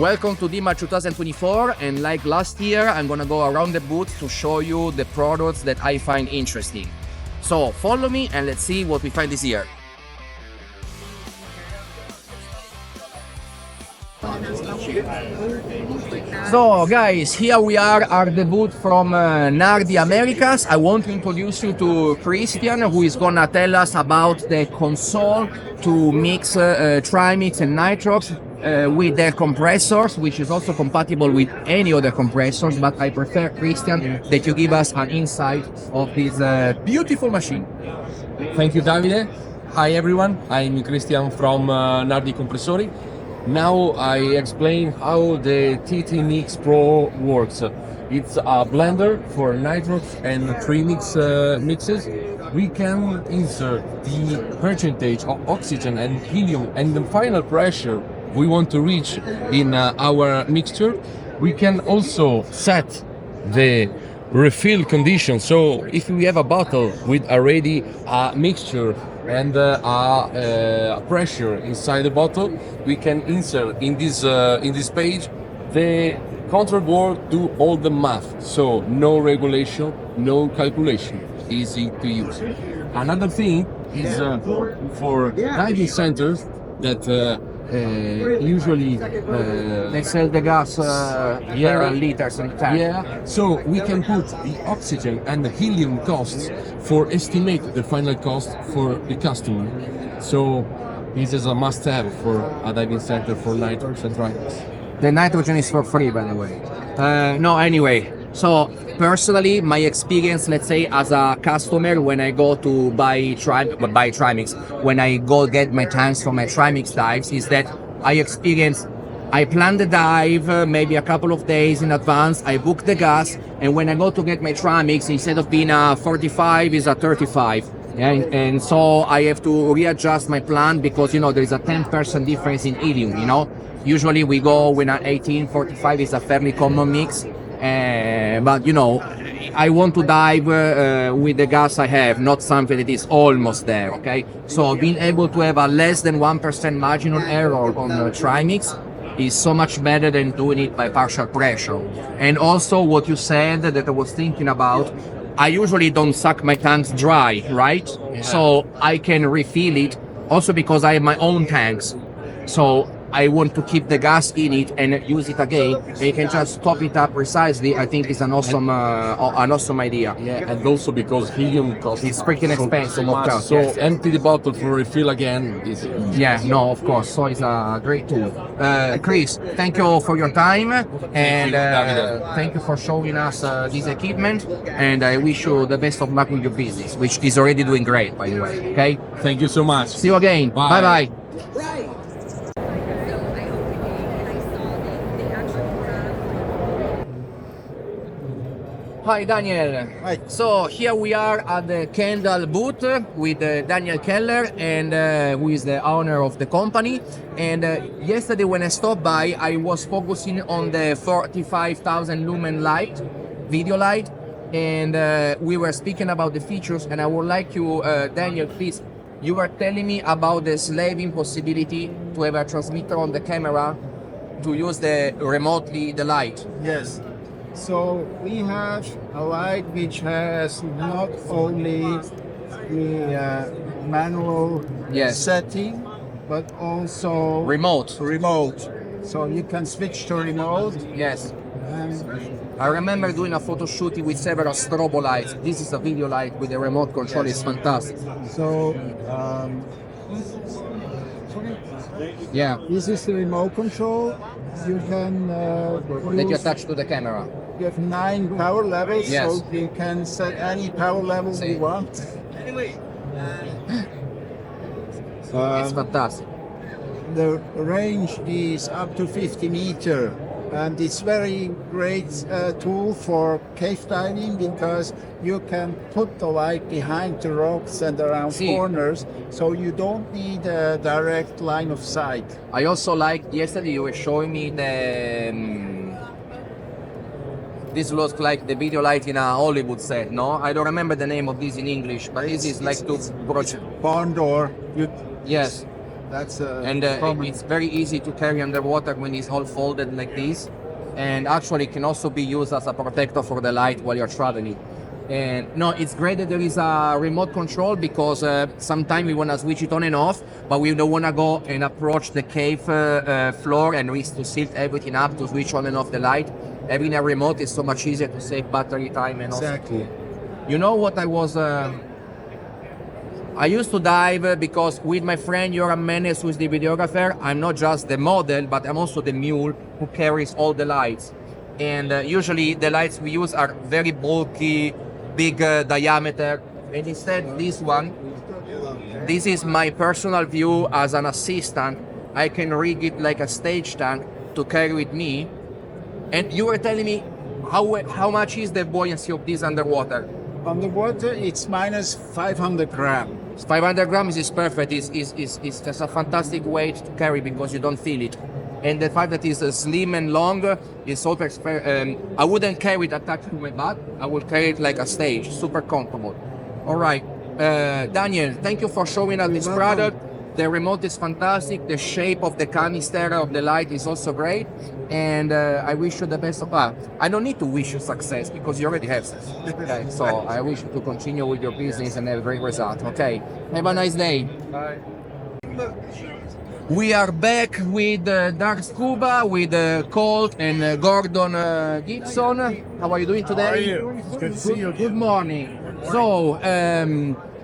Welcome to DEMA 2024, and like last year, I'm gonna go around the booth to show you the products that I find interesting. So follow me and let's see what we find this year. So guys, here we are at the booth from NARDI Americas. I want to introduce you to Christian, who is gonna tell us about the console to mix trimix and nitrox with their compressors, which is also compatible with any other compressors, but I prefer, Christian, that you give us an insight of this beautiful machine. Thank you, Davide. Hi everyone, I'm Christian from NARDI Compressori. Now I explain how the TT Mix Pro works. It's a blender for nitrox and trimix mixes. We can insert the percentage of oxygen and helium and the final pressure we want to reach in our mixture. We can also set the refill condition. So if we have a bottle with already a mixture and a pressure inside the bottle, we can insert in this page the control board do all the math. So no regulation, no calculation, easy to use. Another thing is for diving centers that usually They sell the gas liters and tank. yeah, so we can put the oxygen and the helium costs for estimate the final cost for the customer. So this is a must-have for a diving center for nitrox and trimix. The nitrogen is for free, by the way. No, anyway. So personally, my experience, let's say, as a customer, when I go to buy trimix, when I go get my tanks from my trimix dives, is that I plan the dive maybe a couple of days in advance. I book the gas, and when I go to get my trimix, instead of being a 45, is a 35. Yeah, and so I have to readjust my plan because, you know, there is a 10% difference in helium. You know, usually we go with an 1845 is a fairly common mix. But you know, I want to dive with the gas I have, not something that is almost there. Okay, so being able to have a less than 1% margin of error on trimix is so much better than doing it by partial pressure. And also what you said that I was thinking about, I usually don't suck my tanks dry, right? Yeah. So I can refill it also because I have my own tanks. So I want to keep the gas in it and use it again, and you can just top it up precisely. I think it's an awesome idea. Yeah, and also because helium costs it's freaking expensive. So much, so empty the bottle for refill again is yeah, no, of course. So it's a great tool. Chris, thank you for your time, and thank you for showing us this equipment. And I wish you the best of luck with your business, which is already doing great, by the way. Okay. Thank you so much. See you again. Bye bye. Hi Daniel. Hi. So here we are at the KENDALL booth with Daniel Keller, and who is the owner of the company. And yesterday when I stopped by, I was focusing on the 45,000 lumen light, video light, and we were speaking about the features. And I would like you, Daniel, please, you were telling me about the slaving possibility to have a transmitter on the camera to use remotely the light. Yes. So we have a light which has not only the manual setting, but also remote. So you can switch to remote. Yes. I remember doing a photo shooting with several strobo lights. This is a video light with a remote control. It's fantastic. So yeah, this is the remote control. You can that you attach to the camera. You have 9 power levels, yes. So you can set any power level you want. It's fantastic. The range is up to 50 meters, and it's very great tool for cave diving because you can put the light behind the rocks and around corners, so you don't need a direct line of sight. I also liked yesterday you were showing me the this looks like the video light in a Hollywood set, no? I don't remember the name of this in English, but this is like to barn door. Yes. That's and it's very easy to carry underwater when it's all folded like this, and actually can also be used as a protector for the light while you're traveling. And no, it's great that there is a remote control, because sometimes we want to switch it on and off, but we don't want to go and approach the cave floor and risk to tilt everything up to switch on and off the light. Having a remote is so much easier to save battery time and exactly. also. You know what I was? I used to dive because with my friend Joran Menes, who is the videographer, I'm not just the model, but I'm also the mule who carries all the lights. And usually the lights we use are very bulky, big diameter, and instead this one, this is my personal view as an assistant. I can rig it like a stage tank to carry with me. And you were telling me how much is the buoyancy of this underwater? Underwater, it's minus 500 grams. 500 grams is perfect. It's just a fantastic weight to carry because you don't feel it. And the fact that it's slim and long is super. I wouldn't carry it attached to my back. I would carry it like a stage, super comfortable. All right, Daniel, thank you for showing us this product. The remote is fantastic. The shape of the canister of the light is also great. And I wish you the best of luck. I don't need to wish you success because you already have success. Okay, so I wish you to continue with your business and have a great result. Okay, have a nice day. Bye. We are back with Dark Scuba, with Colt and Gordon Gibson. How are you doing today? How are you? It's good to see you again. Good morning. So,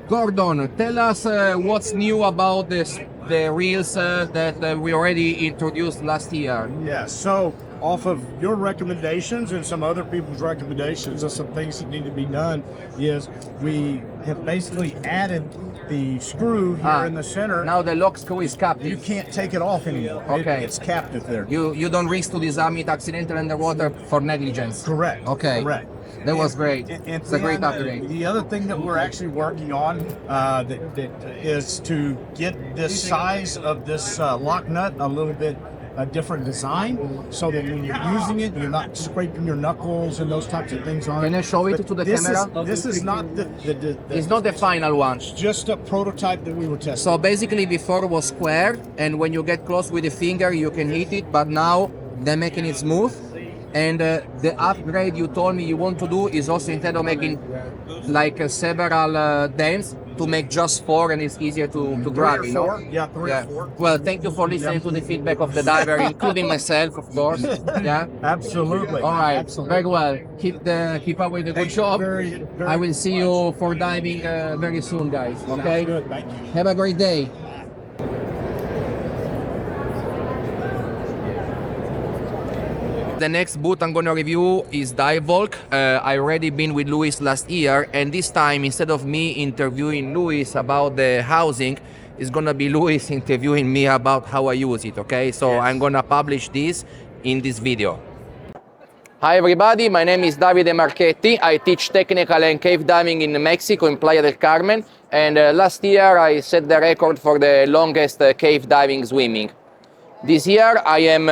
Gordon, tell us what's new about the reels that we already introduced last year. Yeah, so off of your recommendations and some other people's recommendations of some things that need to be done is we have basically added the screw here in the center. Now the lock screw is captive. You can't take it off anymore. Okay. It's captive there. You don't risk to disarm it accidentally underwater for negligence. Correct. Okay. Correct. That was great. And It's a great upgrade. The other thing that we're actually working on that is to get this size of this lock nut a little bit a different design, so that when you're using it, you're not scraping your knuckles and those types of things on it. Can I show it to the camera? This is not the It's not the final one. It's just a prototype that we were testing. So basically before it was square, and when you get close with the finger you can hit it, but now they're making it smooth. And the upgrade you told me you want to do is also, instead of making like several dents, to make just 4, and it's easier to grab, you know? Yeah, three or four. Well, thank you for listening to the feedback of the diver, including myself, of course. Yeah. Absolutely. All right. Absolutely. Very well. Keep up with the good job. I will see you for diving very soon, guys. Okay. Good. Thank you. Have a great day. The next boot I'm gonna review is DIVEVOLK. I already been with Luis last year, and this time, instead of me interviewing Luis about the housing, it's gonna be Luis interviewing me about how I use it, okay? So yes. I'm gonna publish this in this video. Hi everybody, my name is Davide Marchetti. I teach technical and cave diving in Mexico, in Playa del Carmen. And last year I set the record for the longest cave diving swimming. This year I am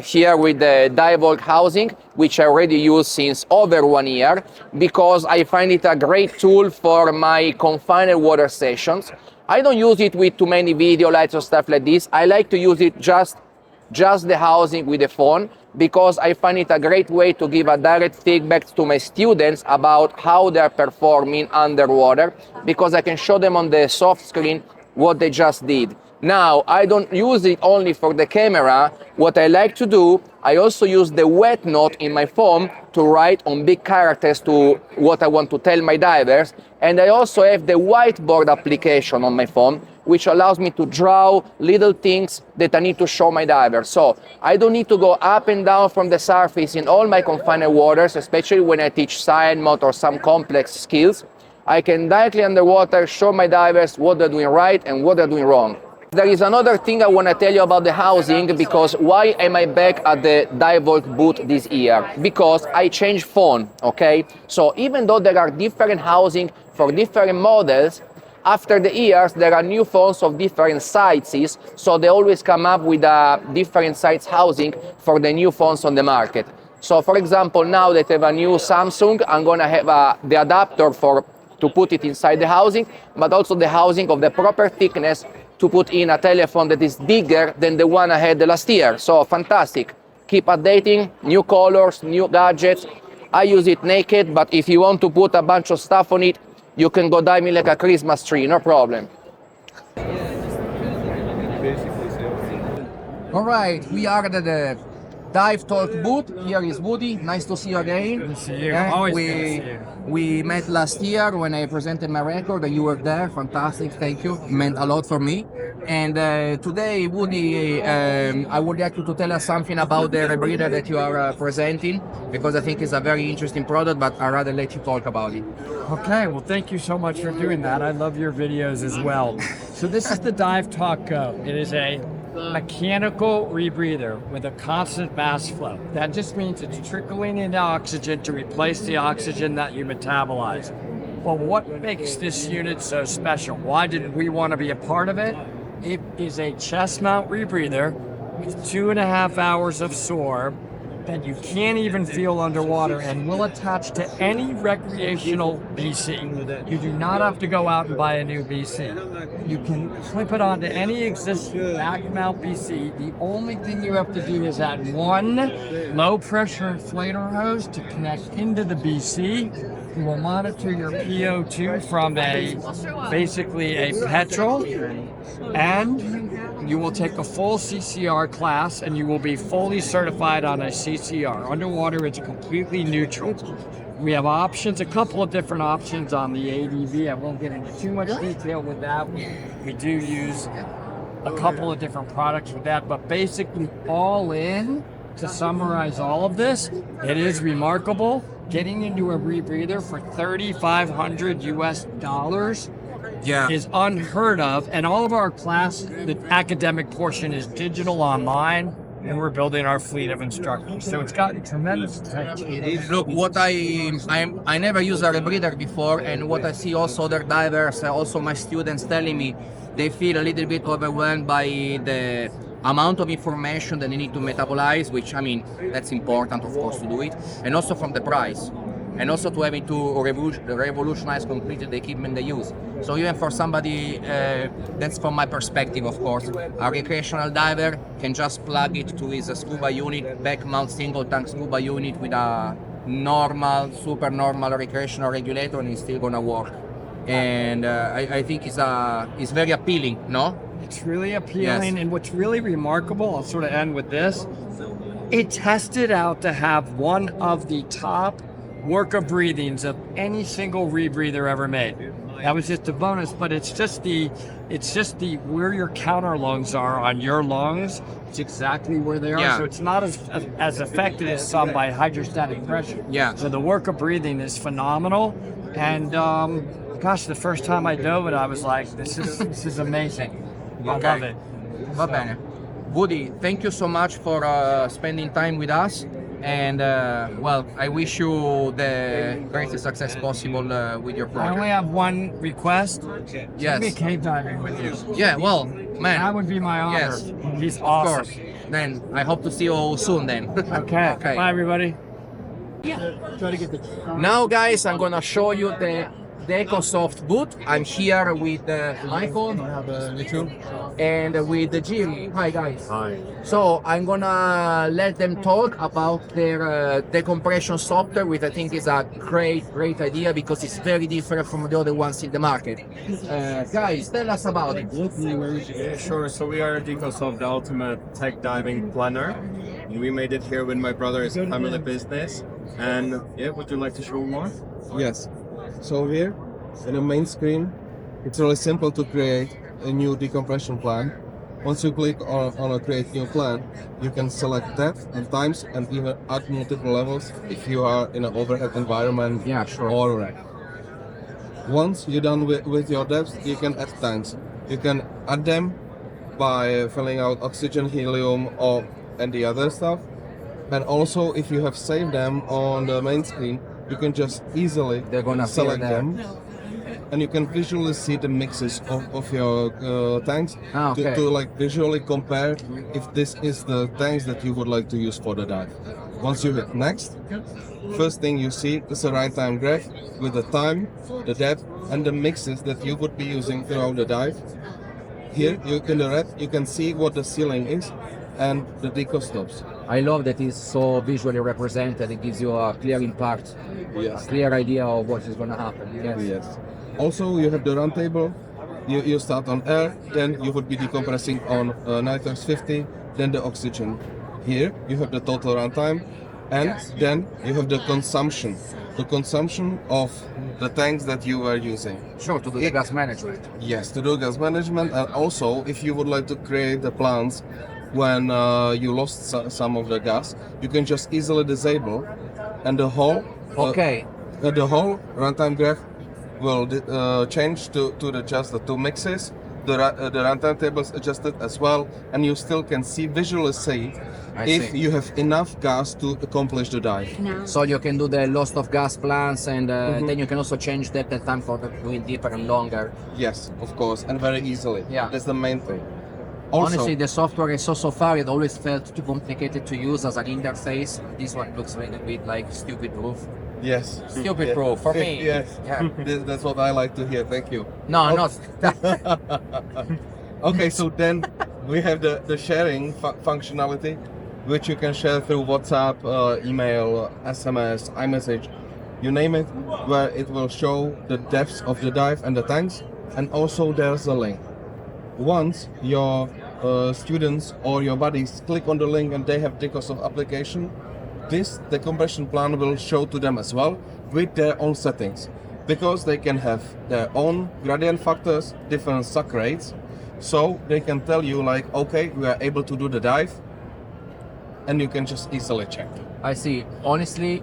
here with the DIVEVOLK housing, which I already use since over 1 year, because I find it a great tool for my confined water sessions. I don't use it with too many video lights or stuff like this. I like to use it just the housing with the phone, because I find it a great way to give a direct feedback to my students about how they're performing underwater, because I can show them on the soft screen what they just did. Now, I don't use it only for the camera. What I like to do, I also use the wet note in my phone to write on big characters to what I want to tell my divers. And I also have the whiteboard application on my phone, which allows me to draw little things that I need to show my divers. So I don't need to go up and down from the surface in all my confined waters, especially when I teach sidemount or some complex skills. I can directly underwater show my divers what they're doing right and what they're doing wrong. There is another thing I want to tell you about the housing, because why am I back at the DIVEVOLK booth this year? Because I changed phone, okay? So even though there are different housing for different models, after the years there are new phones of different sizes, so they always come up with a different size housing for the new phones on the market. So for example, now that I have a new Samsung, I'm gonna have the adapter to put it inside the housing, but also the housing of the proper thickness to put in a telephone that is bigger than the one I had last year. So fantastic. Keep updating, new colors, new gadgets. I use it naked, but if you want to put a bunch of stuff on it, you can go diving like a Christmas tree, no problem. All right, we are at the DIVEVOLK booth. Here is Woody. Nice to see you again. Good to see you. Yeah, Always good to see you. we met last year when I presented my record and you were there. Fantastic, thank you. It meant a lot for me. And today, Woody, I would like you to tell us something about the rebreather that you are presenting, because I think it's a very interesting product, but I'd rather let you talk about it. Okay, well, thank you so much for doing that. I love your videos as well. So this is the DIVEVOLK Go. It is a mechanical rebreather with a constant mass flow. That just means it's trickling in oxygen to replace the oxygen that you metabolize. Well, what makes this unit so special? Why did we want to be a part of it? It is a chest mount rebreather with 2.5 hours of sorb that you can't even feel underwater and will attach to any recreational BC. You do not have to go out and buy a new BC. You can clip it onto any existing back mount BC. The only thing you have to do is add one low pressure inflator hose to connect into the BC. You will monitor your PO2 from basically a petrol, and you will take a full CCR class and you will be fully certified on a CCR. Underwater, it's completely neutral. We have options, a couple of different options on the ADV. I won't get into too much detail with that. We do use a couple of different products with that, but basically all in, to summarize all of this, it is remarkable. Getting into a rebreather for $3,500 US is unheard of, and all of our class, the academic portion, is digital online, and we're building our fleet of instructors. So it's gotten tremendous attention. Look, what I never used a rebreather before, and what I see also other divers, also my students telling me, they feel a little bit overwhelmed by the amount of information that they need to metabolize, which, I mean, that's important, of course, to do it, and also from the price, and also to having to revolutionize completely the equipment they use. So even for somebody, that's from my perspective, of course, a recreational diver can just plug it to his Scuba unit, back mount single tank Scuba unit with a normal, super normal recreational regulator, and it's still gonna work. And I think it's very appealing, no? It's really appealing, Yes. and what's really remarkable, I'll sort of end with this, it tested out to have one of the top work of breathings of any single rebreather ever made. That was just a bonus, but it's just the where your counter lungs are on your lungs. It's exactly where they are. Yeah. So it's not as affected as some by hydrostatic pressure. Yeah. So the work of breathing is phenomenal, and gosh, the first time I dove it, I was like, this is amazing. I love it. Va bene. Woody, thank you so much for spending time with us, and well, I wish you the greatest success possible with your I project. only have one request. Yes. Take me cave diving with you. Yeah, well, man, That would be my honor. Yes. He's of awesome. course. Then I hope to see you soon then. Okay. Okay. Bye, everybody. Now, guys, I'm gonna show you the DECOSOFT booth. I'm here with Michael and with Jim. Hi, guys. Hi. So I'm gonna let them talk about their decompression software, which I think is a great idea because it's very different from the other ones in the market. Guys, tell us about it. Yeah, sure. So we are DECOSOFT, the ultimate tech diving planner. And we made it here with my brother's family business. And yeah, would you like to show more? Yes. So here, in the main screen, it's really simple to create a new decompression plan. Once you click on a create new plan, you can select depth and times and even add multiple levels if you are in an overhead environment. Yeah, sure. Or once you're done with your depths, you can add times. You can add them by filling out oxygen, helium, and the other stuff. And also, if you have saved them on the main screen, you can just easily They're gonna appear select there. them, and you can visually see the mixes of your tanks Okay. to like visually compare if this is the tanks that you would like to use for the dive. Once you hit next, first thing you see is a right time graph with the time, the depth, and the mixes that you would be using throughout the dive. here you in the red you can see what the ceiling is and the deco stops. I love that it's so visually represented. It gives you a clear impact, a clear idea of what is going to happen. Yes. Yes. Also, you have the run table. You start on air, then you would be decompressing on nitrous 50, then the oxygen. Here you have the total runtime, and then you have the consumption of the tanks that you are using. Sure, to do the gas management. Yes, to do gas management, and also if you would like to create the plans when you lost some of the gas, you can just easily disable, and the whole the whole runtime graph will change to just the two mixes. The runtime table is adjusted as well, and you still can visually see if you have enough gas to accomplish the dive. So you can do the loss of gas plans, and then you can also change that the time for doing deeper and longer. Yes, of course, and very easily. Yeah. That's the main thing. Also, Honestly, the software is so far it always felt too complicated to use as an interface. This one looks a little bit like stupid proof. yes. Stupid proof for me. Yes. Yeah. That's what I like to hear. Thank you. No, not. Okay, so then we have the sharing functionality, which you can share through WhatsApp, email, SMS, iMessage, you name it, where it will show the depths of the dive and the tanks, and also there's a link. Once your students or your buddies click on the link and they have DECOSOFT application, this decompression plan will show to them as well with their own settings, because they can have their own gradient factors, different suck rates, so they can tell you like, okay, we are able to do the dive, and you can just easily check. I see. Honestly,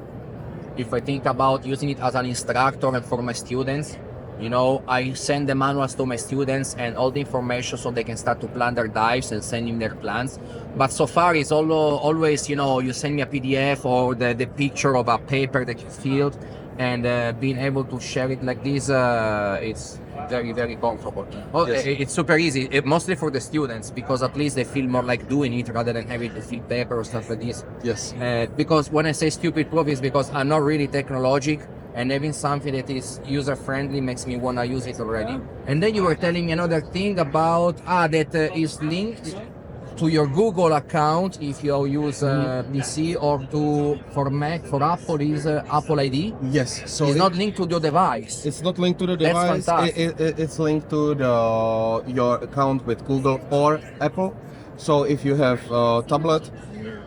if I think about using it as an instructor and for my students, you know, I send the manuals to my students and all the information so they can start to plan their dives and send in their plans. But so far it's always, you know, you send me a PDF or the picture of a paper that you filled, and being able to share it like this, it's very, very comfortable. Well, Yes. it's super easy, mostly for the students, because at least they feel more like doing it rather than having to fill paper or stuff like this. Yes. Because when I say stupid proof, is because I'm not really technologic, and having something that is user-friendly makes me want to use it already. And then you were telling me another thing about that is linked to your Google account if you use PC, or for Mac, for Apple is Apple ID. Yes. So It's not linked to your device. It's not linked to the That's device. fantastic. It's linked to your account with Google or Apple. So if you have a tablet,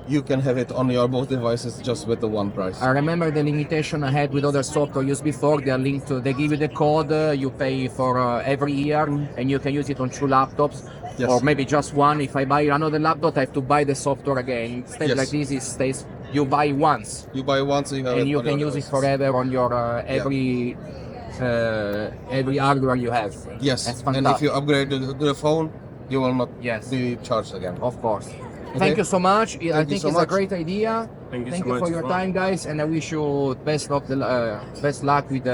you can have it on your both devices just with the one price. I remember the limitation I had with other software used before. They are linked to, they give you the code, you pay for every year, and you can use it on 2 laptops, Yes. or maybe just one. If I buy another laptop, I have to buy the software again. Instead, Yes. like this, it stays. You buy once, You buy one, so you have and it you on can your use it devices. forever on your every hardware you have. Yes. That's And if fantastic. you upgrade the phone, you will not Yes. be charged again. Of course. Thank you so much. I you think so it's a much. great idea. Thank you so for much your as well. time, guys, and I wish you best luck with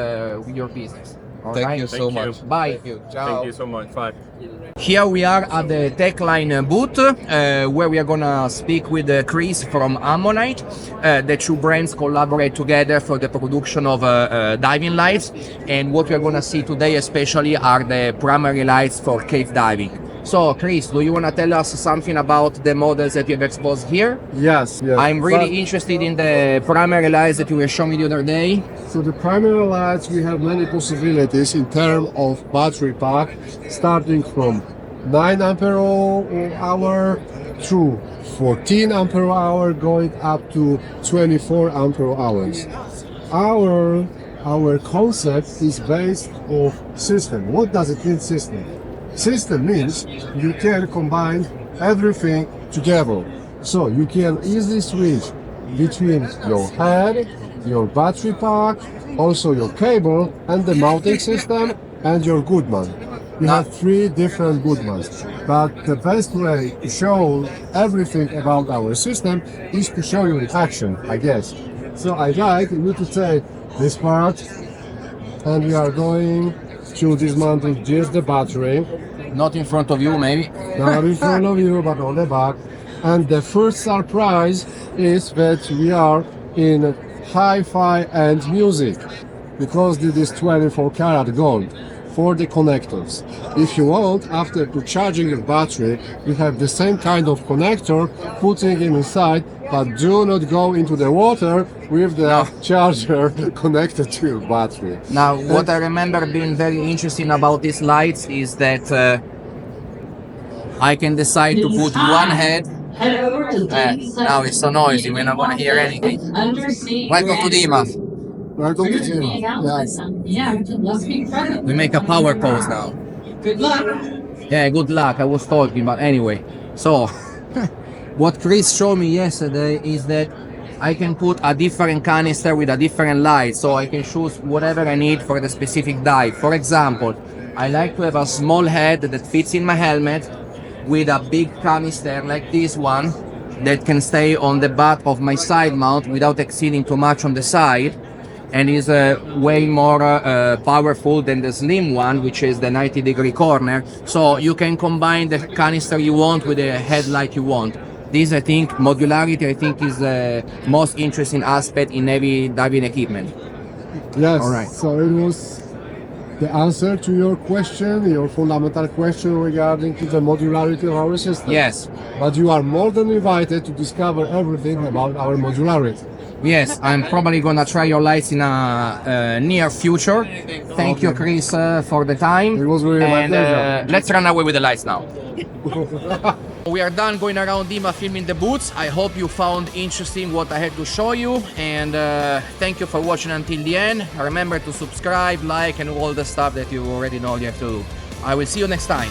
your business. All Thank right? you so Thank you. much. Bye. Thank you. Ciao. Thank you so much. Bye. Here we are at the TechLine booth, where we are gonna speak with Chris from AMMONITE. The two brands collaborate together for the production of diving lights, and what we are gonna see today especially are the primary lights for cave diving. So Chris, do you wanna tell us something about the models that you have exposed here? Yes, yes. I'm really interested in the primary lights that you were showing me the other day. So the primary lights, we have many possibilities in terms of battery pack, starting from 9 ampere hour through 14 ampere hour, going up to 24 ampere hours. Our concept is based on system. What does it mean, system? System means you can combine everything together. So you can easily switch between your head, your battery pack, also your cable, and the mounting system, and your Goodman. You have 3 different Goodmans. But the best way to show everything about our system is to show you in action, I guess. So I'd like you to take this part, and we are going to dismantle just the battery. Not in front of you, maybe. Not in front of you, but on the back. And the first surprise is that we are in hi-fi and music, because this is 24 karat gold. for the connectors. If you want, after to charging your battery, you have the same kind of connector, putting it inside, but do not go into the water with the charger connected to your battery. Now, what I remember being very interesting about these lights is that I can decide to put one head. Now it's so noisy, we're not gonna hear anything. Welcome to DEMA. Welcome to DEMA. We make a power pose now. Good luck. Yeah, good luck. I was talking, but anyway. So, what Chris showed me yesterday is that I can put a different canister with a different light, so I can choose whatever I need for the specific dive. For example, I like to have a small head that fits in my helmet with a big canister like this one that can stay on the butt of my side mount without exceeding too much on the side, and is way more powerful than the slim one, which is the 90-degree corner. So you can combine the canister you want with the headlight you want. This, I think, modularity, I think, is the most interesting aspect in heavy diving equipment. Yes, All right. so it was the answer to your question, your fundamental question regarding to the modularity of our system. Yes, But you are more than invited to discover everything about our modularity. yes, I'm probably gonna try your lights in a near future. Thank you, Chris, for the time. It was really my And pleasure. let's run away with the lights now. We are done going around DEMA filming the booths. I hope you found interesting what I had to show you, and thank you for watching until the end. Remember to subscribe, like, and all the stuff that you already know you have to do. I will see you next time.